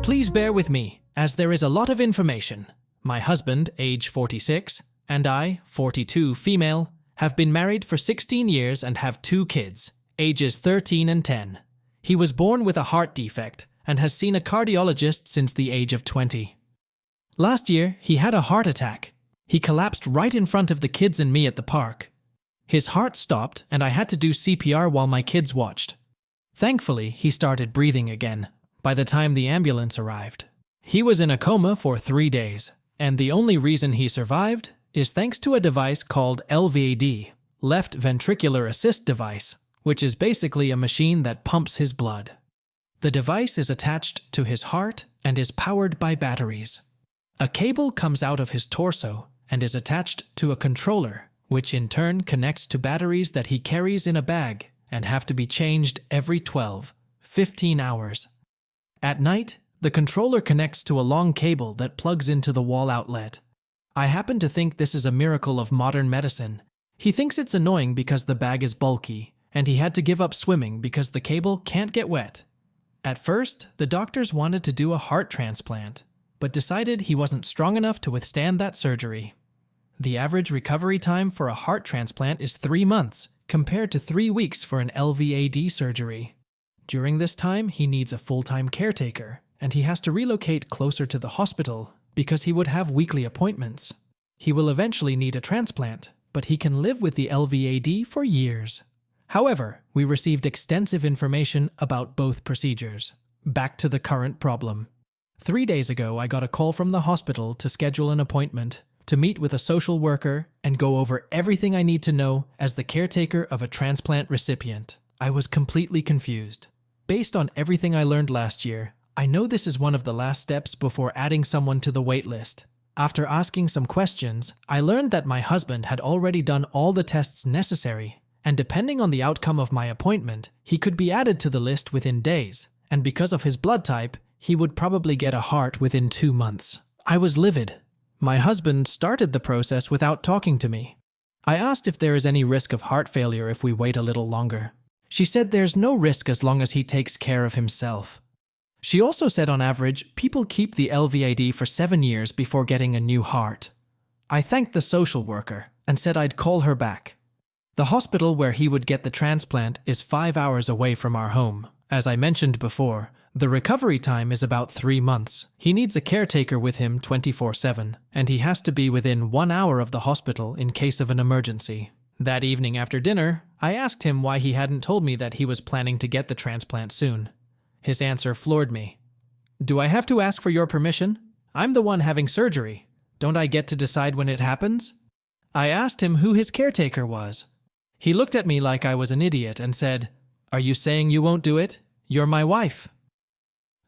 Please bear with me, as there is a lot of information. My husband, age 46, and I, 42, female, have been married for 16 years and have 2 kids, ages 13 and 10. He was born with a heart defect and has seen a cardiologist since the age of 20. Last year, he had a heart attack. He collapsed right in front of the kids and me at the park. His heart stopped and I had to do CPR while my kids watched. Thankfully, he started breathing again by the time the ambulance arrived. He was in a coma for 3 days, and the only reason he survived is thanks to a device called LVAD, left ventricular assist device, which is basically a machine that pumps his blood. The device is attached to his heart and is powered by batteries. A cable comes out of his torso and is attached to a controller, which in turn connects to batteries that he carries in a bag and have to be changed every 15 hours. At night, the controller connects to a long cable that plugs into the wall outlet. I happen to think this is a miracle of modern medicine. He thinks it's annoying because the bag is bulky, and he had to give up swimming because the cable can't get wet. At first, the doctors wanted to do a heart transplant, but decided he wasn't strong enough to withstand that surgery. The average recovery time for a heart transplant is 3 months, compared to 3 weeks for an LVAD surgery. During this time, he needs a full-time caretaker, and he has to relocate closer to the hospital because he would have weekly appointments. He will eventually need a transplant, but he can live with the LVAD for years. However, we received extensive information about both procedures. Back to the current problem. 3 days ago, I got a call from the hospital to schedule an appointment to meet with a social worker and go over everything I need to know as the caretaker of a transplant recipient. I was completely confused. Based on everything I learned last year, I know this is one of the last steps before adding someone to the wait list. After asking some questions, I learned that my husband had already done all the tests necessary, and depending on the outcome of my appointment, he could be added to the list within days, and because of his blood type, he would probably get a heart within 2 months. I was livid. My husband started the process without talking to me. I asked if there is any risk of heart failure if we wait a little longer. She said there's no risk as long as he takes care of himself. She also said on average, people keep the LVAD for 7 years before getting a new heart. I thanked the social worker and said I'd call her back. The hospital where he would get the transplant is 5 hours away from our home. As I mentioned before, the recovery time is about 3 months. He needs a caretaker with him 24/7, and he has to be within 1 hour of the hospital in case of an emergency. That evening after dinner, I asked him why he hadn't told me that he was planning to get the transplant soon. His answer floored me. "Do I have to ask for your permission? I'm the one having surgery. Don't I get to decide when it happens?" I asked him who his caretaker was. He looked at me like I was an idiot and said, "Are you saying you won't do it? You're my wife."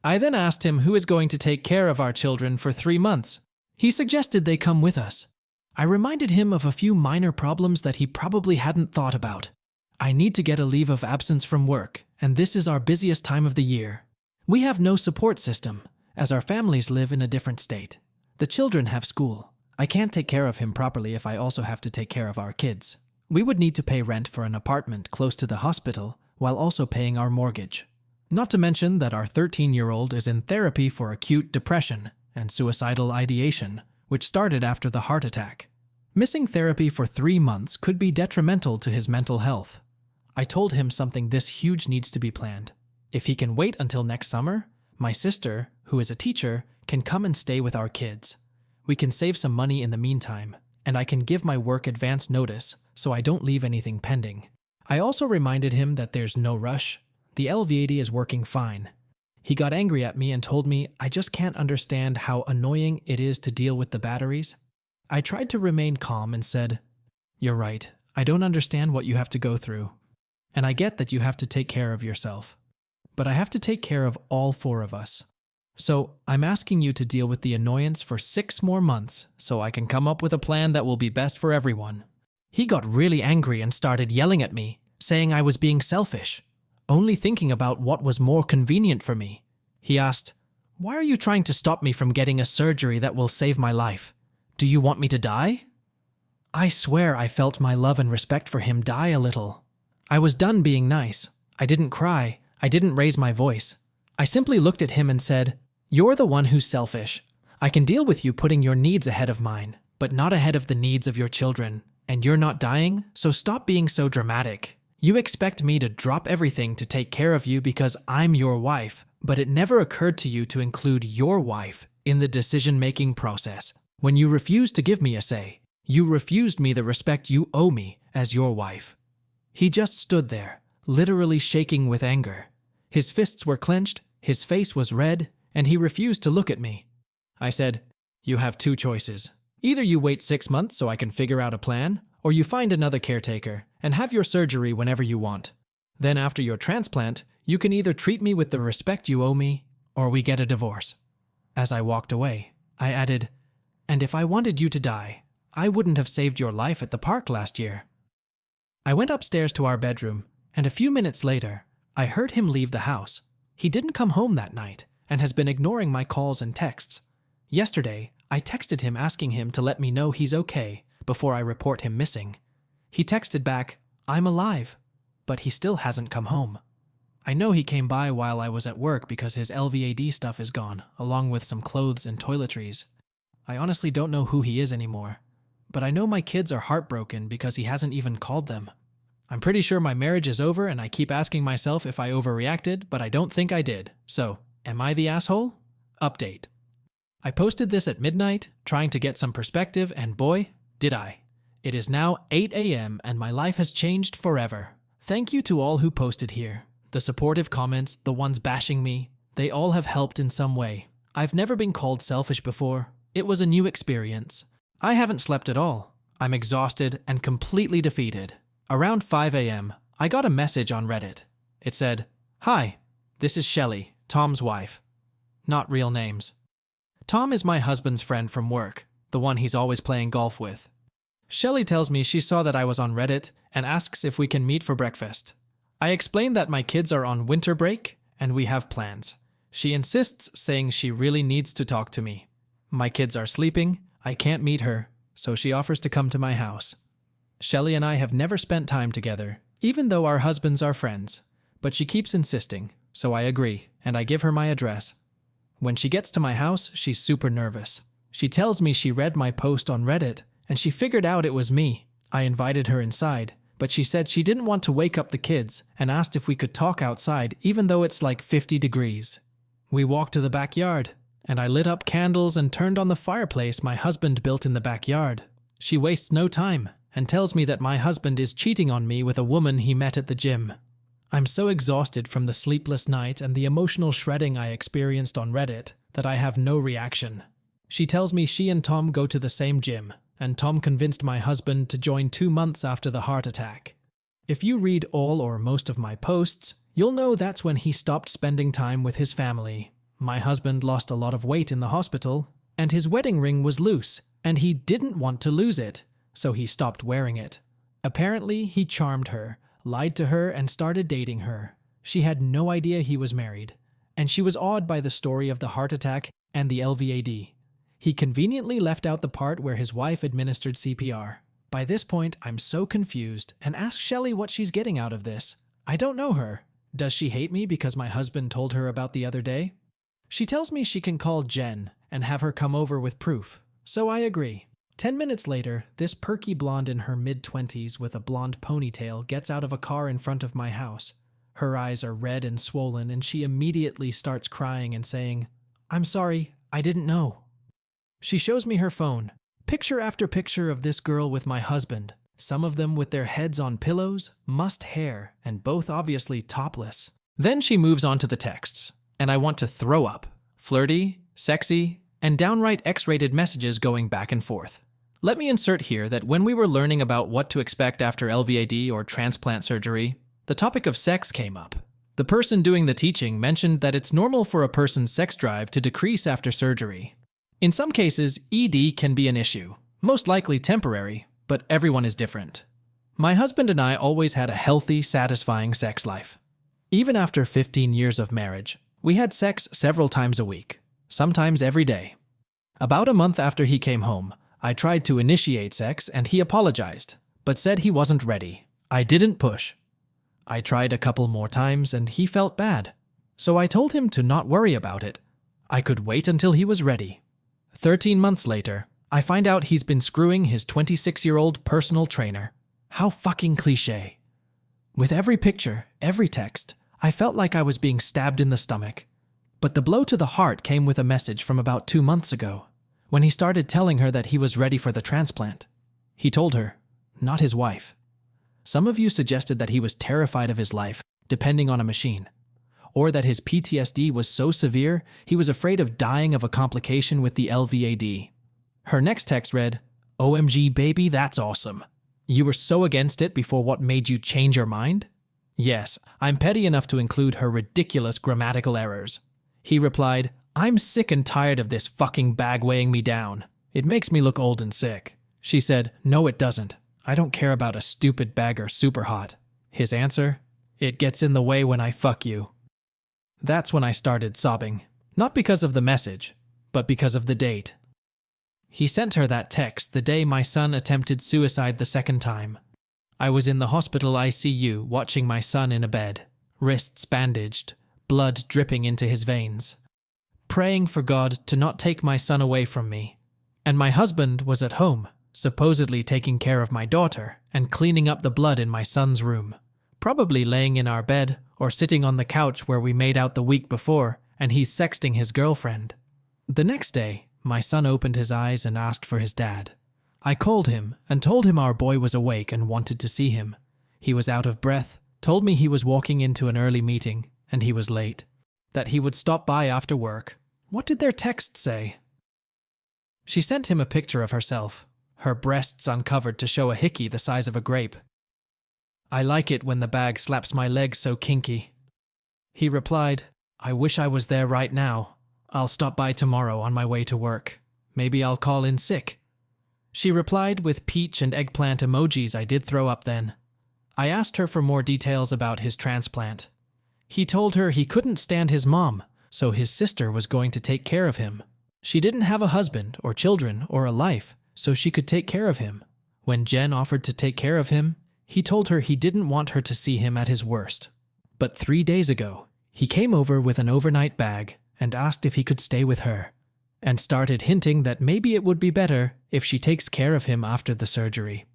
I then asked him who is going to take care of our children for 3 months. He suggested they come with us. I reminded him of a few minor problems that he probably hadn't thought about. I need to get a leave of absence from work, and this is our busiest time of the year. We have no support system, as our families live in a different state. The children have school. I can't take care of him properly if I also have to take care of our kids. We would need to pay rent for an apartment close to the hospital while also paying our mortgage. Not to mention that our 13-year-old is in therapy for acute depression and suicidal ideation, which started after the heart attack. Missing therapy for 3 months could be detrimental to his mental health. I told him something this huge needs to be planned. If he can wait until next summer, my sister, who is a teacher, can come and stay with our kids. We can save some money in the meantime, and I can give my work advance notice so I don't leave anything pending. I also reminded him that there's no rush. The LVAD is working fine. He got angry at me and told me I just can't understand how annoying it is to deal with the batteries. I tried to remain calm and said, "You're right, I don't understand what you have to go through. And I get that you have to take care of yourself. But I have to take care of all 4 of us. So I'm asking you to deal with the annoyance for 6 more months so I can come up with a plan that will be best for everyone." He got really angry and started yelling at me, saying I was being selfish, only thinking about what was more convenient for me. He asked, "Why are you trying to stop me from getting a surgery that will save my life? Do you want me to die?" I swear I felt my love and respect for him die a little. I was done being nice. I didn't cry. I didn't raise my voice. I simply looked at him and said, You're the one who's selfish. I can deal with you putting your needs ahead of mine, but not ahead of the needs of your children. And you're not dying, so stop being so dramatic. You expect me to drop everything to take care of you because I'm your wife, but it never occurred to you to include your wife in the decision-making process. When you refused to give me a say, you refused me the respect you owe me as your wife. He just stood there, literally shaking with anger. His fists were clenched, his face was red, and he refused to look at me. I said, "You have two choices. Either you wait 6 months so I can figure out a plan, or you find another caretaker and have your surgery whenever you want. Then after your transplant, you can either treat me with the respect you owe me, or we get a divorce." As I walked away, I added, "And if I wanted you to die, I wouldn't have saved your life at the park last year." I went upstairs to our bedroom, and a few minutes later, I heard him leave the house. He didn't come home that night and has been ignoring my calls and texts. Yesterday, I texted him asking him to let me know he's okay before I report him missing. He texted back, "I'm alive," but he still hasn't come home. I know he came by while I was at work because his LVAD stuff is gone, along with some clothes and toiletries. I honestly don't know who he is anymore, but I know my kids are heartbroken because he hasn't even called them. I'm pretty sure my marriage is over and I keep asking myself if I overreacted, but I don't think I did. So, am I the asshole? Update. I posted this at midnight, trying to get some perspective, and boy, did I. It is now 8 a.m. and my life has changed forever. Thank you to all who posted here. The supportive comments, the ones bashing me, they all have helped in some way. I've never been called selfish before. It was a new experience. I haven't slept at all. I'm exhausted and completely defeated. Around 5 a.m., I got a message on Reddit. It said, "Hi, this is Shelly, Tom's wife." Not real names. Tom is my husband's friend from work, the one he's always playing golf with. Shelly tells me she saw that I was on Reddit and asks if we can meet for breakfast. I explain that my kids are on winter break and we have plans. She insists, saying she really needs to talk to me. My kids are sleeping, I can't meet her, so she offers to come to my house. Shelly and I have never spent time together, even though our husbands are friends, but she keeps insisting, so I agree, and I give her my address. When she gets to my house, she's super nervous. She tells me she read my post on Reddit, and she figured out it was me. I invited her inside, but she said she didn't want to wake up the kids and asked if we could talk outside even though it's like 50 degrees. We walked to the backyard, and I lit up candles and turned on the fireplace my husband built in the backyard. She wastes no time and tells me that my husband is cheating on me with a woman he met at the gym. I'm so exhausted from the sleepless night and the emotional shredding I experienced on Reddit that I have no reaction. She tells me she and Tom go to the same gym, and Tom convinced my husband to join 2 months after the heart attack. If you read all or most of my posts, you'll know that's when he stopped spending time with his family. My husband lost a lot of weight in the hospital, and his wedding ring was loose, and he didn't want to lose it, so he stopped wearing it. Apparently, he charmed her, lied to her, and started dating her. She had no idea he was married, and she was awed by the story of the heart attack and the LVAD. He conveniently left out the part where his wife administered CPR. By this point, I'm so confused and ask Shelly what she's getting out of this. I don't know her. Does she hate me because my husband told her about the other day? She tells me she can call Jen and have her come over with proof, so I agree. 10 minutes later, this perky blonde in her mid-20s with a blonde ponytail gets out of a car in front of my house. Her eyes are red and swollen, and she immediately starts crying and saying, "I'm sorry, I didn't know." She shows me her phone. Picture after picture of this girl with my husband, some of them with their heads on pillows, mussed hair, and both obviously topless. Then she moves on to the texts, and I want to throw up. Flirty, sexy, and downright X-rated messages going back and forth. Let me insert here that when we were learning about what to expect after LVAD or transplant surgery, the topic of sex came up. The person doing the teaching mentioned that it's normal for a person's sex drive to decrease after surgery. In some cases, ED can be an issue, most likely temporary, but everyone is different. My husband and I always had a healthy, satisfying sex life. Even after 15 years of marriage, we had sex several times a week, sometimes every day. About a month after he came home, I tried to initiate sex and he apologized, but said he wasn't ready. I didn't push. I tried a couple more times and he felt bad, so I told him to not worry about it. I could wait until he was ready. 13 months later, I find out he's been screwing his 26-year-old personal trainer. How fucking cliché. With every picture, every text, I felt like I was being stabbed in the stomach. But the blow to the heart came with a message from about 2 months ago, when he started telling her that he was ready for the transplant. He told her, not his wife. Some of you suggested that he was terrified of his life, depending on a machine, or that his PTSD was so severe he was afraid of dying of a complication with the LVAD. Her next text read, "OMG baby, that's awesome. You were so against it before, what made you change your mind?" Yes, I'm petty enough to include her ridiculous grammatical errors. He replied, "I'm sick and tired of this fucking bag weighing me down. It makes me look old and sick." She said, "No it doesn't. I don't care about a stupid bagger super hot." His answer, "It gets in the way when I fuck you." That's when I started sobbing. Not because of the message, but because of the date. He sent her that text the day my son attempted suicide the second time. I was in the hospital ICU watching my son in a bed, wrists bandaged, blood dripping into his veins, praying for God to not take my son away from me. And my husband was at home, supposedly taking care of my daughter and cleaning up the blood in my son's room, probably laying in our bed or sitting on the couch where we made out the week before, and he's sexting his girlfriend. The next day, my son opened his eyes and asked for his dad. I called him and told him our boy was awake and wanted to see him. He was out of breath, told me he was walking into an early meeting and he was late, that he would stop by after work. What did their text say? She sent him a picture of herself, her breasts uncovered to show a hickey the size of a grape. "I like it when the bag slaps my legs so kinky." He replied, "I wish I was there right now. I'll stop by tomorrow on my way to work. Maybe I'll call in sick." She replied with peach and eggplant emojis I did throw up then. I asked her for more details about his transplant. He told her he couldn't stand his mom, so his sister was going to take care of him. She didn't have a husband or children or a life, so she could take care of him. When Jen offered to take care of him, he told her he didn't want her to see him at his worst. But 3 days ago, he came over with an overnight bag and asked if he could stay with her, and started hinting that maybe it would be better if she takes care of him after the surgery.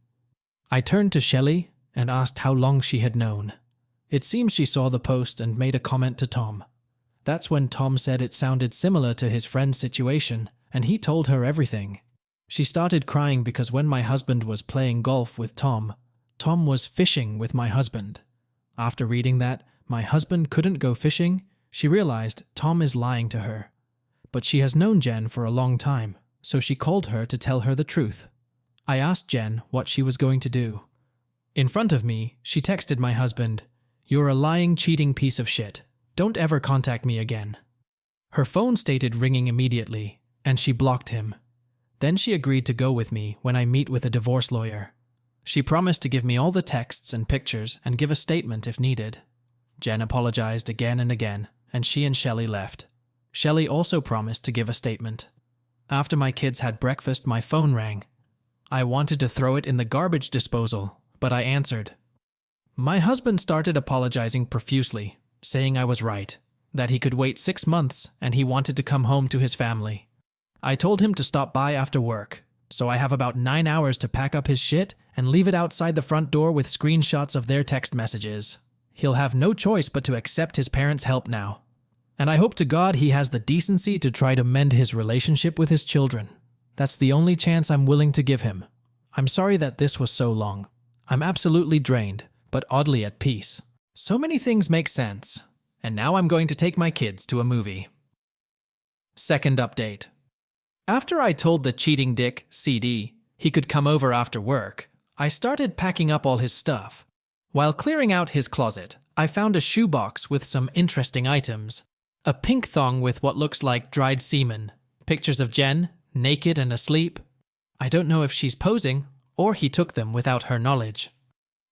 I turned to Shelley and asked how long she had known. It seems she saw the post and made a comment to Tom. That's when Tom said it sounded similar to his friend's situation, and he told her everything. She started crying because when my husband was playing golf with Tom, Tom was fishing with my husband. After reading that my husband couldn't go fishing, she realized Tom is lying to her. But she has known Jen for a long time, so she called her to tell her the truth. I asked Jen what she was going to do. In front of me, she texted my husband, "You're a lying, cheating piece of shit. Don't ever contact me again." Her phone started ringing immediately, and she blocked him. Then she agreed to go with me when I meet with a divorce lawyer. She promised to give me all the texts and pictures and give a statement if needed. Jen apologized again and again, and she and Shelley left. Shelley also promised to give a statement. After my kids had breakfast, my phone rang. I wanted to throw it in the garbage disposal, but I answered. My husband started apologizing profusely, saying I was right, that he could wait 6 months and he wanted to come home to his family. I told him to stop by after work, so I have about 9 hours to pack up his shit and leave it outside the front door with screenshots of their text messages. He'll have no choice but to accept his parents' help now. And I hope to God he has the decency to try to mend his relationship with his children. That's the only chance I'm willing to give him. I'm sorry that this was so long. I'm absolutely drained, but oddly at peace. So many things make sense. And now I'm going to take my kids to a movie. Second update. After I told the cheating dick, CD, he could come over after work, I started packing up all his stuff. While clearing out his closet, I found a shoebox with some interesting items. A pink thong with what looks like dried semen. Pictures of Jen, naked and asleep. I don't know if she's posing, or he took them without her knowledge.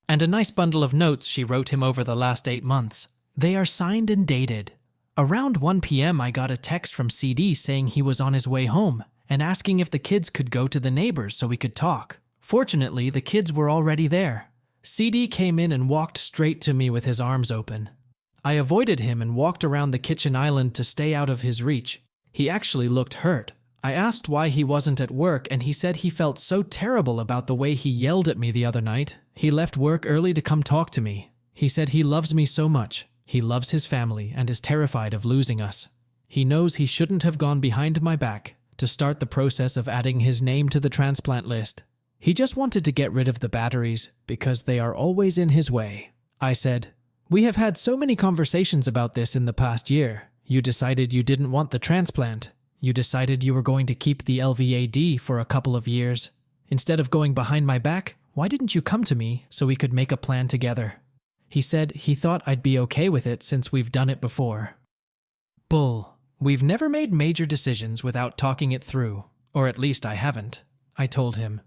And a nice bundle of notes she wrote him over the last 8 months. They are signed and dated. Around 1 p.m. I got a text from CD saying he was on his way home and asking if the kids could go to the neighbors so we could talk. Fortunately, the kids were already there. CD came in and walked straight to me with his arms open. I avoided him and walked around the kitchen island to stay out of his reach, He actually looked hurt. I asked why he wasn't at work, and he said he felt so terrible about the way he yelled at me the other night. He left work early to come talk to me. He said he loves me so much. He loves his family and is terrified of losing us. He knows he shouldn't have gone behind my back to start the process of adding his name to the transplant list. He just wanted to get rid of the batteries because they are always in his way. I said, "We have had so many conversations about this in the past year. You decided you didn't want the transplant. You decided you were going to keep the LVAD for a couple of years. Instead of going behind my back, why didn't you come to me so we could make a plan together?" He said he thought I'd be okay with it since we've done it before. Bull. We've never made major decisions without talking it through, or at least I haven't. I told him.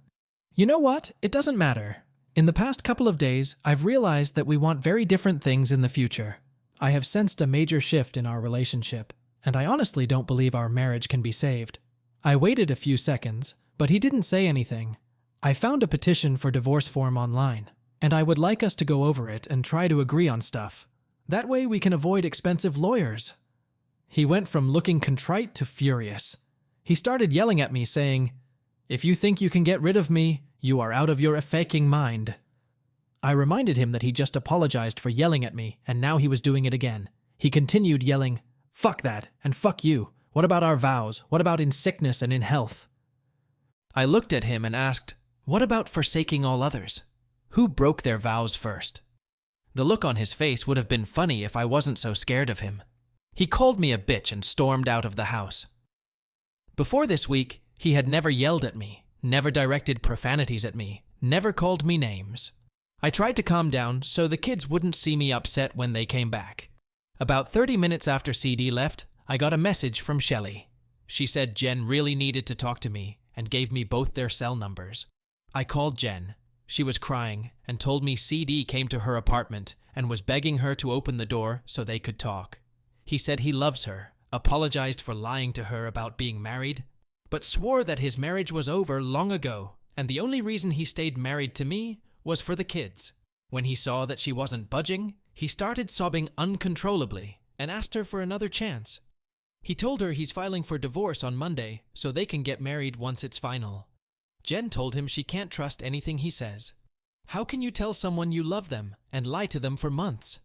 You know what? It doesn't matter. In the past couple of days, I've realized that we want very different things in the future. I have sensed a major shift in our relationship, and I honestly don't believe our marriage can be saved. I waited a few seconds, but he didn't say anything. I found a petition for divorce form online, and I would like us to go over it and try to agree on stuff. That way we can avoid expensive lawyers. He went from looking contrite to furious. He started yelling at me, saying, "If you think you can get rid of me, you are out of your faking mind." I reminded him that he just apologized for yelling at me, and now he was doing it again. He continued yelling, "Fuck that, and fuck you. What about our vows? What about in sickness and in health?" I looked at him and asked, "What about forsaking all others? Who broke their vows first?" The look on his face would have been funny if I wasn't so scared of him. He called me a bitch and stormed out of the house. Before this week, he had never yelled at me, never directed profanities at me, never called me names. I tried to calm down so the kids wouldn't see me upset when they came back. About 30 minutes after CD left, I got a message from Shelley. She said Jen really needed to talk to me and gave me both their cell numbers. I called Jen. She was crying and told me CD came to her apartment and was begging her to open the door so they could talk. He said he loves her, apologized for lying to her about being married, but swore that his marriage was over long ago, and the only reason he stayed married to me was for the kids. When he saw that she wasn't budging, he started sobbing uncontrollably and asked her for another chance. He told her he's filing for divorce on Monday so they can get married once it's final. Jen told him she can't trust anything he says. How can you tell someone you love them and lie to them for months?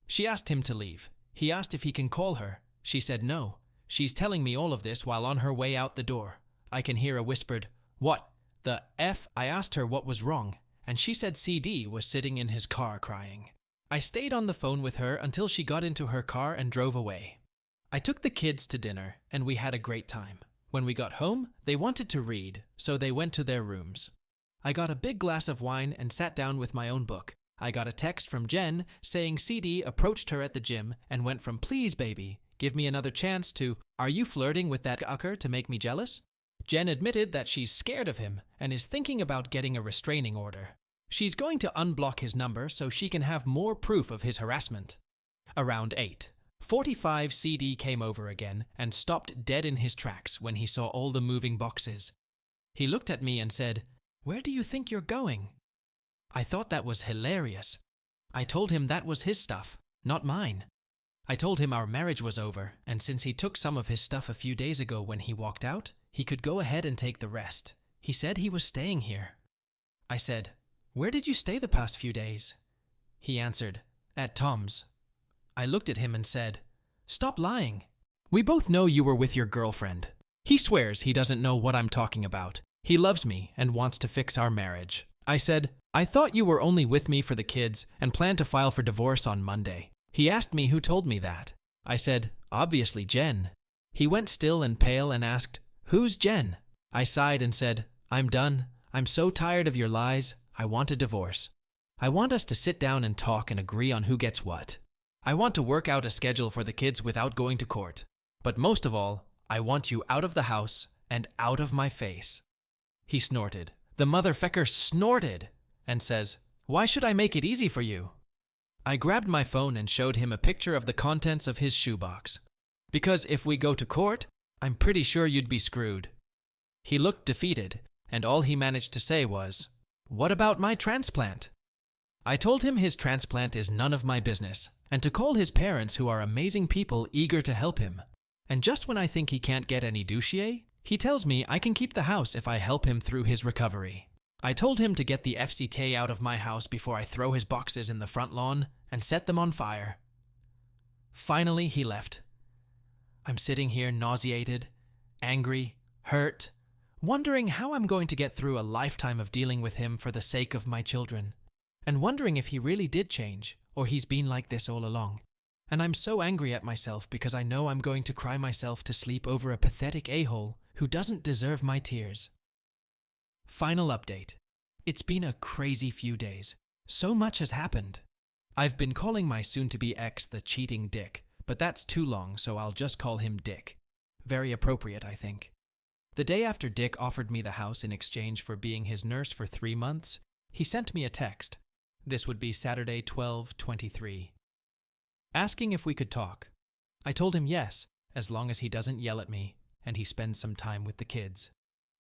She asked him to leave. He asked if he can call her. She said no. She's telling me all of this while on her way out the door. I can hear a whispered, "What the F?" I asked her what was wrong, and she said CD was sitting in his car crying. I stayed on the phone with her until she got into her car and drove away. I took the kids to dinner, and we had a great time. When we got home, they wanted to read, so they went to their rooms. I got a big glass of wine and sat down with my own book. I got a text from Jen saying CD approached her at the gym and went from "Please, baby, give me another chance" to "Are you flirting with that fucker to make me jealous?" Jen admitted that she's scared of him and is thinking about getting a restraining order. She's going to unblock his number so she can have more proof of his harassment. Around 8:45, CD came over again and stopped dead in his tracks when he saw all the moving boxes. He looked at me and said, "Where do you think you're going?" I thought that was hilarious. I told him that was his stuff, not mine. I told him our marriage was over, and since he took some of his stuff a few days ago when he walked out, he could go ahead and take the rest. He said he was staying here. I said, "Where did you stay the past few days?" He answered, "At Tom's." I looked at him and said, "Stop lying. We both know you were with your girlfriend." He swears he doesn't know what I'm talking about. He loves me and wants to fix our marriage. I said, "I thought you were only with me for the kids and planned to file for divorce on Monday." He asked me who told me that. I said, "Obviously Jen." He went still and pale and asked, "Who's Jen?" I sighed and said, "I'm done. I'm so tired of your lies. I want a divorce. I want us to sit down and talk and agree on who gets what. I want to work out a schedule for the kids without going to court. But most of all, I want you out of the house and out of my face." He snorted. The motherfucker snorted and says, "Why should I make it easy for you?" I grabbed my phone and showed him a picture of the contents of his shoebox. "Because if we go to court, I'm pretty sure you'd be screwed." He looked defeated, and all he managed to say was, "What about my transplant?" I told him his transplant is none of my business, and to call his parents, who are amazing people eager to help him. And just when I think he can't get any douchier, he tells me I can keep the house if I help him through his recovery. I told him to get the FCT out of my house before I throw his boxes in the front lawn and set them on fire. Finally, he left. I'm sitting here nauseated, angry, hurt, wondering how I'm going to get through a lifetime of dealing with him for the sake of my children, and wondering if he really did change or he's been like this all along. And I'm so angry at myself because I know I'm going to cry myself to sleep over a pathetic a-hole who doesn't deserve my tears. Final update. It's been a crazy few days. So much has happened. I've been calling my soon-to-be ex the cheating Dick, but that's too long, so I'll just call him Dick. Very appropriate, I think. The day after Dick offered me the house in exchange for being his nurse for 3 months, he sent me a text. This would be Saturday, 12/23. Asking if we could talk. I told him yes, as long as he doesn't yell at me and he spends some time with the kids.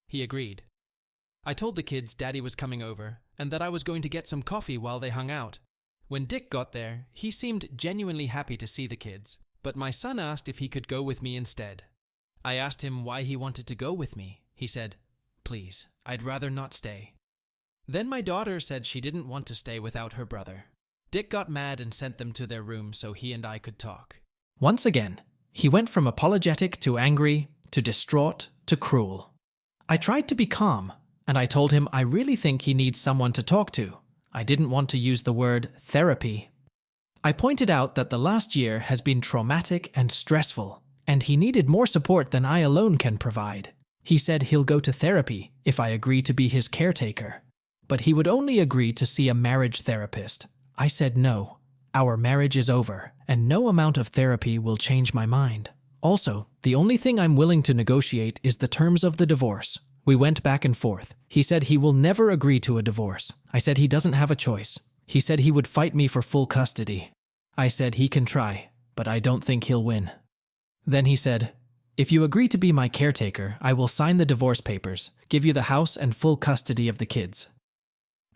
He agreed. I told the kids Daddy was coming over and that I was going to get some coffee while they hung out. When Dick got there, he seemed genuinely happy to see the kids, but my son asked if he could go with me instead. I asked him why he wanted to go with me. He said, "Please, I'd rather not stay." Then my daughter said she didn't want to stay without her brother. Dick got mad and sent them to their room so he and I could talk. Once again, he went from apologetic to angry, to distraught, to cruel. I tried to be calm, and I told him I really think he needs someone to talk to. I didn't want to use the word therapy. I pointed out that the last year has been traumatic and stressful, and he needed more support than I alone can provide. He said he'll go to therapy if I agree to be his caretaker, but he would only agree to see a marriage therapist. I said no. Our marriage is over, and no amount of therapy will change my mind. Also, the only thing I'm willing to negotiate is the terms of the divorce. We went back and forth. He said he will never agree to a divorce. I said he doesn't have a choice. He said he would fight me for full custody. I said he can try, but I don't think he'll win. Then he said, "If you agree to be my caretaker, I will sign the divorce papers, give you the house and full custody of the kids."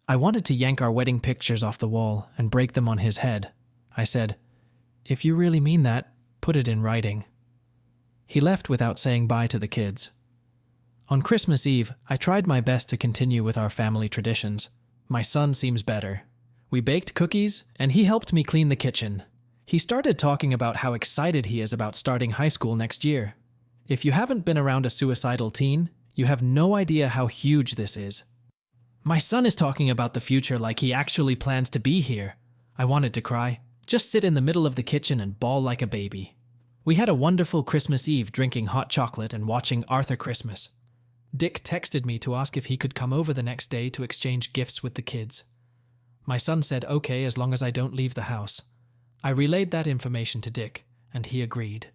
I wanted to yank our wedding pictures off the wall and break them on his head. I said, "If you really mean that, put it in writing." He left without saying bye to the kids. On Christmas Eve, I tried my best to continue with our family traditions. My son seems better. We baked cookies, and he helped me clean the kitchen. He started talking about how excited he is about starting high school next year. If you haven't been around a suicidal teen, you have no idea how huge this is. My son is talking about the future like he actually plans to be here. I wanted to cry. Just sit in the middle of the kitchen and bawl like a baby. We had a wonderful Christmas Eve drinking hot chocolate and watching Arthur Christmas. Dick texted me to ask if he could come over the next day to exchange gifts with the kids. My son said okay as long as I don't leave the house. I relayed that information to Dick, and he agreed.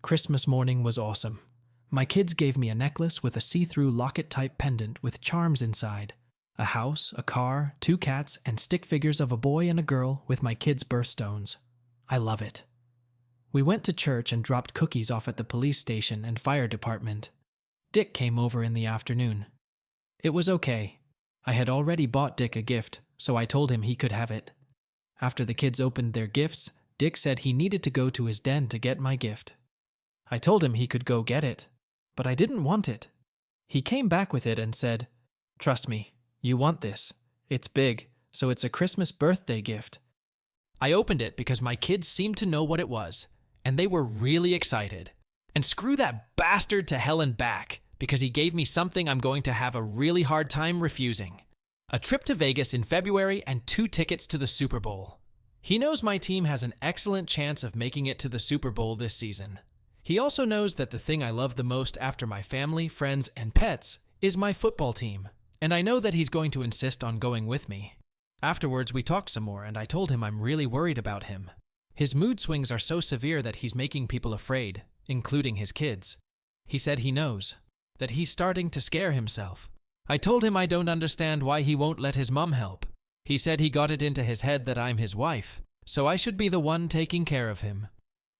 Christmas morning was awesome. My kids gave me a necklace with a see-through locket-type pendant with charms inside. A house, a car, 2 cats, and stick figures of a boy and a girl with my kids' birthstones. I love it. We went to church and dropped cookies off at the police station and fire department. Dick came over in the afternoon. It was okay. I had already bought Dick a gift, so I told him he could have it. After the kids opened their gifts, Dick said he needed to go to his den to get my gift. I told him he could go get it, but I didn't want it. He came back with it and said, "Trust me. You want this. It's big, so it's a Christmas birthday gift." I opened it because my kids seemed to know what it was, and they were really excited. And screw that bastard to hell and back, because he gave me something I'm going to have a really hard time refusing. A trip to Vegas in February and 2 tickets to the Super Bowl. He knows my team has an excellent chance of making it to the Super Bowl this season. He also knows that the thing I love the most after my family, friends, and pets is my football team. And I know that he's going to insist on going with me. Afterwards, we talked some more, and I told him I'm really worried about him. His mood swings are so severe that he's making people afraid, including his kids. He said he knows, that he's starting to scare himself. I told him I don't understand why he won't let his mom help. He said he got it into his head that I'm his wife, so I should be the one taking care of him.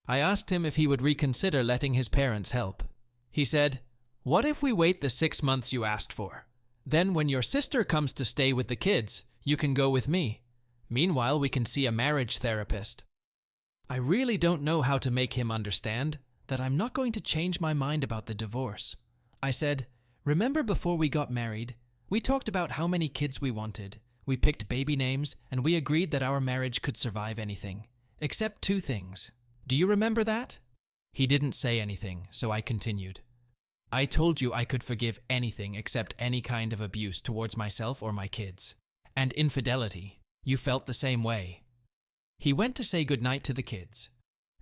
I asked him if he would reconsider letting his parents help. He said, "What if we wait the 6 months you asked for? Then when your sister comes to stay with the kids, you can go with me. Meanwhile, we can see a marriage therapist." I really don't know how to make him understand, that I'm not going to change my mind about the divorce. I said, "Remember before we got married, we talked about how many kids we wanted. We picked baby names, and we agreed that our marriage could survive anything, except two things. Do you remember that?" He didn't say anything, so I continued. "I told you I could forgive anything except any kind of abuse towards myself or my kids. And infidelity. You felt the same way." He went to say goodnight to the kids.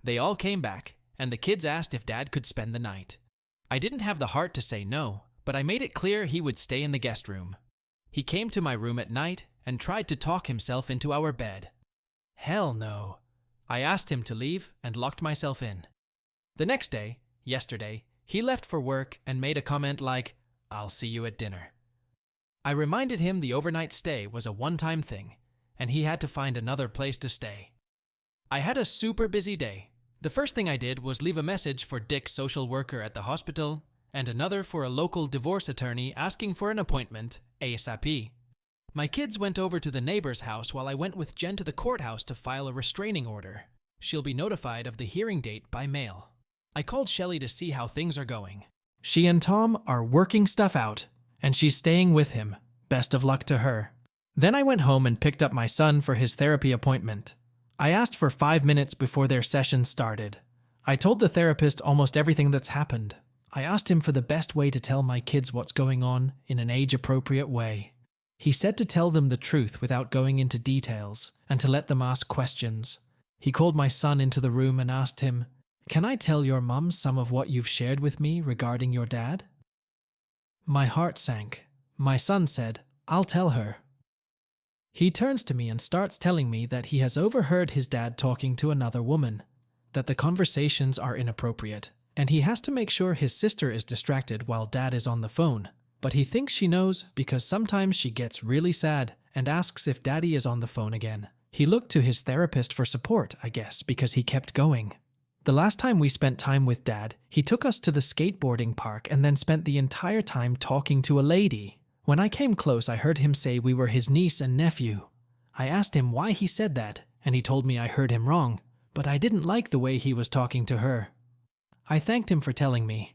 They all came back, and the kids asked if Dad could spend the night. I didn't have the heart to say no, but I made it clear he would stay in the guest room. He came to my room at night and tried to talk himself into our bed. Hell no. I asked him to leave and locked myself in. The next day, yesterday, he left for work and made a comment like, "I'll see you at dinner." I reminded him the overnight stay was a one-time thing, and he had to find another place to stay. I had a super busy day. The first thing I did was leave a message for Dick's social worker at the hospital, and another for a local divorce attorney asking for an appointment ASAP. My kids went over to the neighbor's house while I went with Jen to the courthouse to file a restraining order. She'll be notified of the hearing date by mail. I called Shelley to see how things are going. She and Tom are working stuff out, and she's staying with him. Best of luck to her. Then I went home and picked up my son for his therapy appointment. I asked for 5 minutes before their session started. I told the therapist almost everything that's happened. I asked him for the best way to tell my kids what's going on in an age-appropriate way. He said to tell them the truth without going into details and to let them ask questions. He called my son into the room and asked him, "Can I tell your mum some of what you've shared with me regarding your dad?" My heart sank. My son said, "I'll tell her." He turns to me and starts telling me that he has overheard his dad talking to another woman, that the conversations are inappropriate, and he has to make sure his sister is distracted while Dad is on the phone. But he thinks she knows because sometimes she gets really sad and asks if Daddy is on the phone again. He looked to his therapist for support, I guess, because he kept going. The last time we spent time with Dad, he took us to the skateboarding park and then spent the entire time talking to a lady. When I came close, I heard him say we were his niece and nephew. I asked him why he said that, and he told me I heard him wrong, but I didn't like the way he was talking to her. I thanked him for telling me.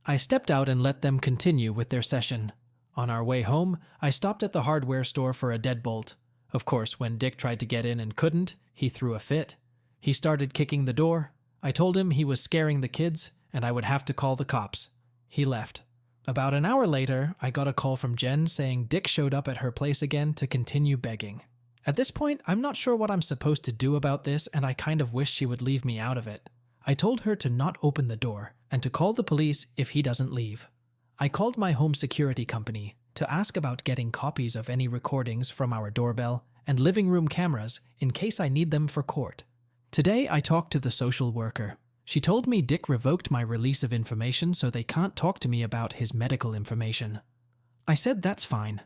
I stepped out and let them continue with their session. On our way home, I stopped at the hardware store for a deadbolt. Of course, when Dick tried to get in and couldn't, he threw a fit. He started kicking the door. I told him he was scaring the kids, and I would have to call the cops. He left. About an hour later, I got a call from Jen saying Dick showed up at her place again to continue begging. At this point, I'm not sure what I'm supposed to do about this, and I kind of wish she would leave me out of it. I told her to not open the door and to call the police if he doesn't leave. I called my home security company to ask about getting copies of any recordings from our doorbell and living room cameras in case I need them for court. Today, I talked to the social worker. She told me Dick revoked my release of information so they can't talk to me about his medical information. I said that's fine.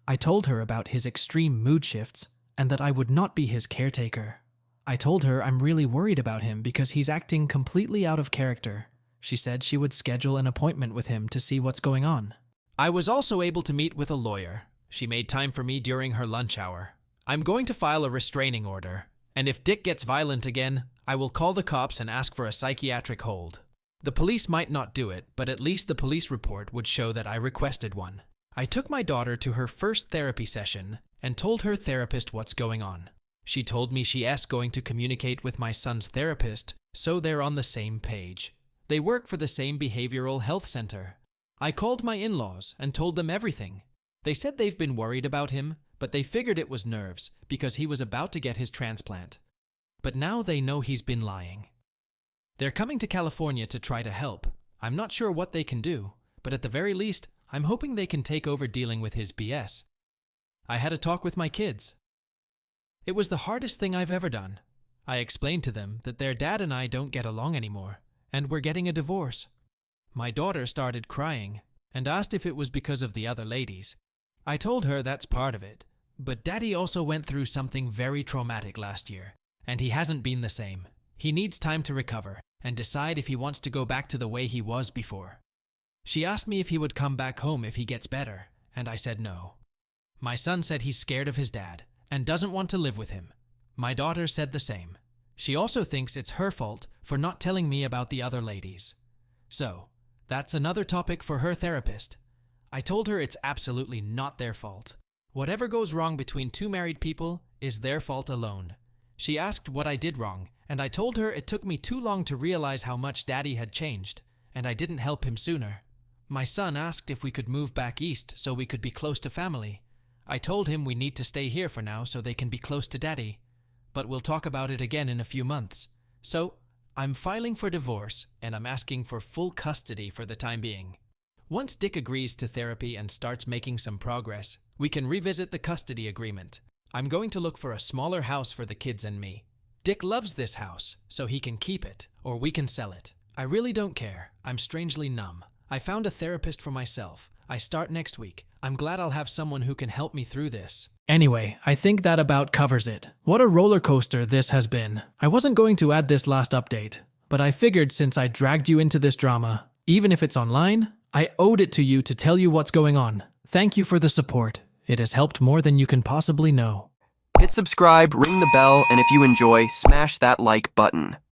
I told her about his extreme mood shifts and that I would not be his caretaker. I told her I'm really worried about him because he's acting completely out of character. She said she would schedule an appointment with him to see what's going on. I was also able to meet with a lawyer. She made time for me during her lunch hour. I'm going to file a restraining order, and if Dick gets violent again, I will call the cops and ask for a psychiatric hold. The police might not do it, but at least the police report would show that I requested one. I took my daughter to her first therapy session and told her therapist what's going on. She told me she's going to communicate with my son's therapist so they're on the same page. They work for the same behavioral health center. I called my in-laws and told them everything. They said they've been worried about him, but they figured it was nerves because he was about to get his transplant. But now they know he's been lying. They're coming to California to try to help. I'm not sure what they can do, but at the very least, I'm hoping they can take over dealing with his BS. I had a talk with my kids. It was the hardest thing I've ever done. I explained to them that their dad and I don't get along anymore, and we're getting a divorce. My daughter started crying and asked if it was because of the other ladies. I told her that's part of it, but Daddy also went through something very traumatic last year, and he hasn't been the same. He needs time to recover and decide if he wants to go back to the way he was before. She asked me if he would come back home if he gets better, and I said no. My son said he's scared of his dad and doesn't want to live with him. My daughter said the same. She also thinks it's her fault for not telling me about the other ladies. So, that's another topic for her therapist. I told her it's absolutely not their fault. Whatever goes wrong between two married people is their fault alone. She asked what I did wrong, and I told her it took me too long to realize how much Daddy had changed, and I didn't help him sooner. My son asked if we could move back east so we could be close to family. I told him we need to stay here for now so they can be close to Daddy. But we'll talk about it again in a few months. So, I'm filing for divorce, and I'm asking for full custody for the time being. Once Dick agrees to therapy and starts making some progress, we can revisit the custody agreement. I'm going to look for a smaller house for the kids and me. Dick loves this house, so he can keep it, or we can sell it. I really don't care. I'm strangely numb. I found a therapist for myself. I start next week. I'm glad I'll have someone who can help me through this. Anyway, I think that about covers it. What a roller coaster this has been. I wasn't going to add this last update, but I figured since I dragged you into this drama, even if it's online, I owed it to you to tell you what's going on. Thank you for the support. It has helped more than you can possibly know. Hit subscribe, ring the bell, and if you enjoy, smash that like button.